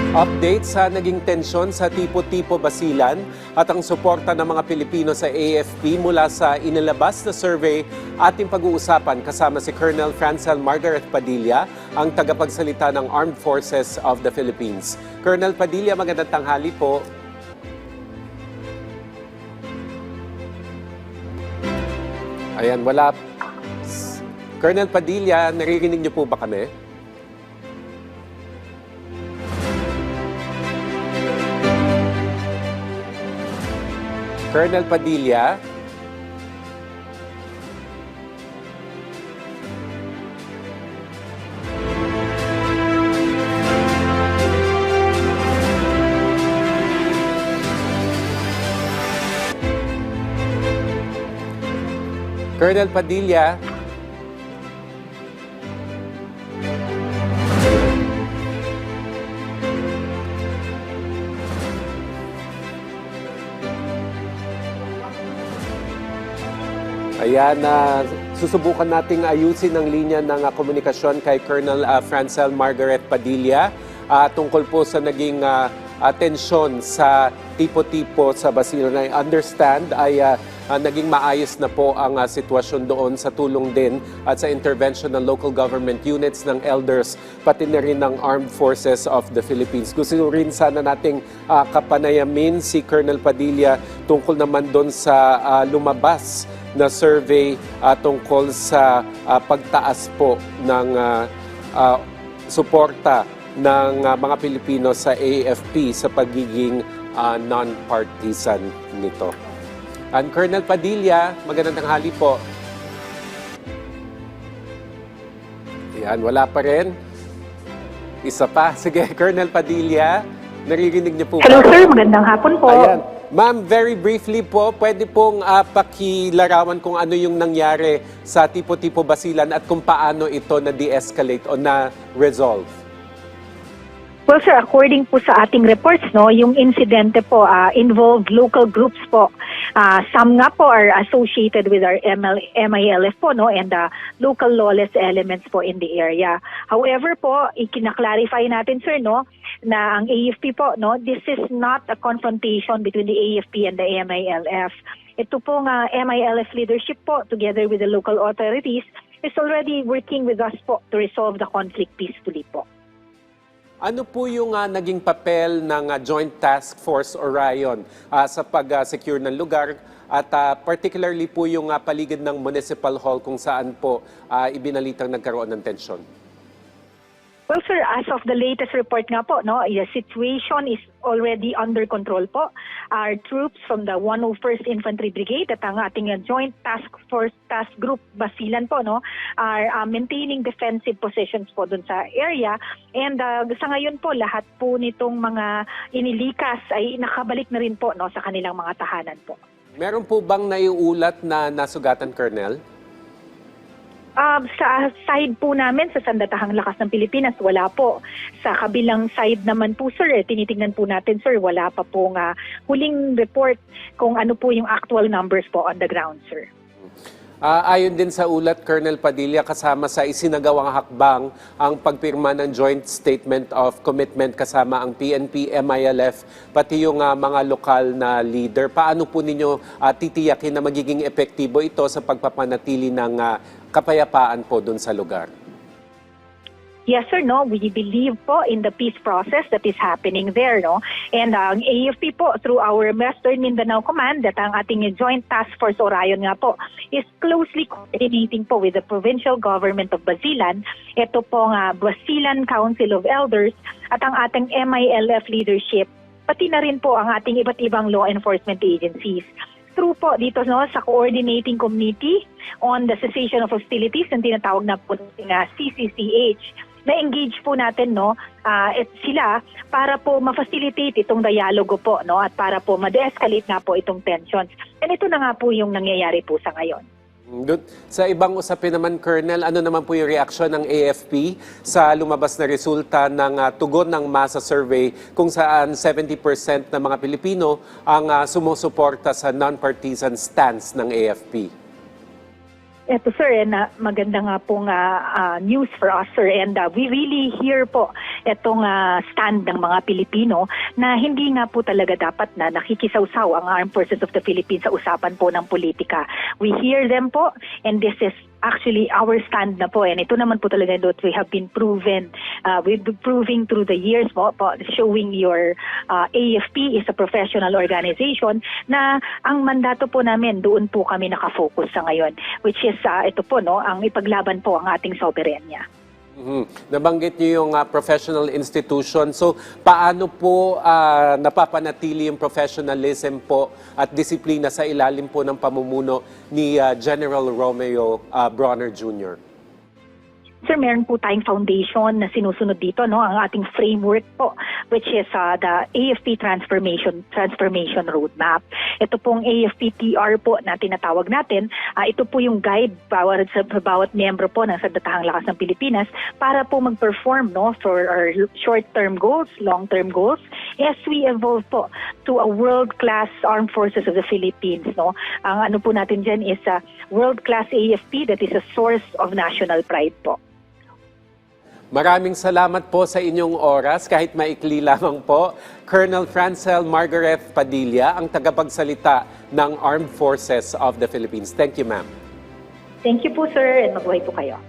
Update sa naging tensyon sa Tipo-Tipo Basilan at ang suporta ng mga Pilipino sa AFP mula sa inilabas na survey ating pag-uusapan kasama si Colonel Francel Margaret Padilla, ang tagapagsalita ng Armed Forces of the Philippines. Colonel Padilla, magandang tanghali po. Ayan, wala. Colonel Padilla, naririnig niyo po ba kami? Colonel Padilla. Colonel Padilla. Ayan, susubukan nating ayusin ang linya ng komunikasyon kay Colonel Francel Margaret Padilla tungkol po sa naging tensyon sa Tipo-Tipo sa Basilan. I understand ay naging maayos na po ang sitwasyon doon sa tulong din at sa intervention ng local government units, ng elders, pati na rin ng Armed Forces of the Philippines. Gusto rin sana nating kapanayamin si Colonel Padilla tungkol naman doon sa lumabas na survey tungkol sa pagtaas po ng suporta ng mga Pilipino sa AFP sa pagiging non-partisan nito. And Colonel Padilla, magandang tanghali po. Ayan, wala pa rin. Isa pa. Sige, Colonel Padilla, naririnig niyo po ba? Hello sir, magandang hapon po. Ayan. Ma'am, very briefly po, pwede pong pakilarawan kung ano yung nangyari sa Tipo-Tipo Basilan at kung paano ito na de-escalate o na-resolve? Well sir, according po sa ating reports, yung insidente po involved local groups po. Some nga po are associated with our MILF po, and local lawless elements po in the area. However po, ikina-clarify natin sir, na ang AFP po, this is not a confrontation between the AFP and the MILF. Ito pong MILF leadership po, together with the local authorities, is already working with us po to resolve the conflict peacefully po. Ano po yung naging papel ng Joint Task Force Orion sa pag-secure ng lugar at particularly po yung paligid ng Municipal Hall kung saan po ibinalitang nagkaroon ng tensyon? Well, sir, as of the latest report nga po, the situation is already under control po. Our troops from the 101st Infantry Brigade at ang ating Joint Task Force Task Group Basilan po, are maintaining defensive positions po dun sa area. And sa ngayon po, lahat po nitong mga inilikas ay nakabalik na rin po sa kanilang mga tahanan po. Meron po bang naiulat na nasugatan, Colonel? Sa side po namin, sa Sandatahang Lakas ng Pilipinas, wala po. Sa kabilang side naman po, sir, tinitingnan po natin, sir, wala pa pong huling report kung ano po yung actual numbers po on the ground, sir. Ayon din sa ulat, Colonel Padilla, kasama sa isinagawang hakbang ang pagpirma ng Joint Statement of Commitment kasama ang PNP, MILF, pati yung mga lokal na leader. Paano po ninyo titiyakin na magiging epektibo ito sa pagpapanatili ng kapayapaan po doon sa lugar? Yes, sir, we believe po in the peace process that is happening there, And ang AFP po, through our Western Mindanao Command, at ang ating Joint Task Force Orion nga po, is closely coordinating po with the provincial government of Basilan. Ito po nga Basilan Council of Elders at ang ating MILF leadership, pati na rin po ang ating iba't ibang law enforcement agencies. Through po dito sa Coordinating Committee on the Cessation of Hostilities, ang tinatawag na po CCCH, na-engage po natin sila para po ma-facilitate itong dialogo po at para po ma-de-escalate nga po itong tensions. And ito na nga po yung nangyayari po sa ngayon. Sa ibang usapin naman, Colonel, ano naman po yung reaksyon ng AFP sa lumabas na resulta ng tugon ng masa survey kung saan 70% ng mga Pilipino ang sumusuporta sa non-partisan stance ng AFP? Eto sir, na maganda nga pong news for us sir, and we really hear po etong stand ng mga Pilipino na hindi nga po talaga dapat na nakikisawsaw ang Armed Forces of the Philippines sa usapan po ng politika. We hear them po, and this is actually our stand na po, and ito naman po talaga that we have been we've been proving through the years po, showing your AFP is a professional organization na ang mandato po namin doon po kami nakafocus sa ngayon, which is ito po ang ipaglaban po ang ating soberenya. Nabanggit niyo yung professional institution. So, paano po napapanatili yung professionalism po at disiplina sa ilalim po ng pamumuno ni General Romeo Bronner Jr.? Sir, meron po tayong foundation na sinusunod dito, ang ating framework po, which is the AFP Transformation Roadmap. Ito pong AFP-TR po na tinatawag natin, ito po yung guide sa bawat miyembro po ng Sandatahang Lakas ng Pilipinas para po mag-perform for our short-term goals, long-term goals, as we evolve po to a world-class Armed Forces of the Philippines. Ang ano po natin dyan is a world-class AFP that is a source of national pride po. Maraming salamat po sa inyong oras, kahit maikli lamang po. Colonel Francel Margaret Padilla, ang tagapagsalita ng Armed Forces of the Philippines. Thank you, ma'am. Thank you po, sir, and mabuhay po kayo.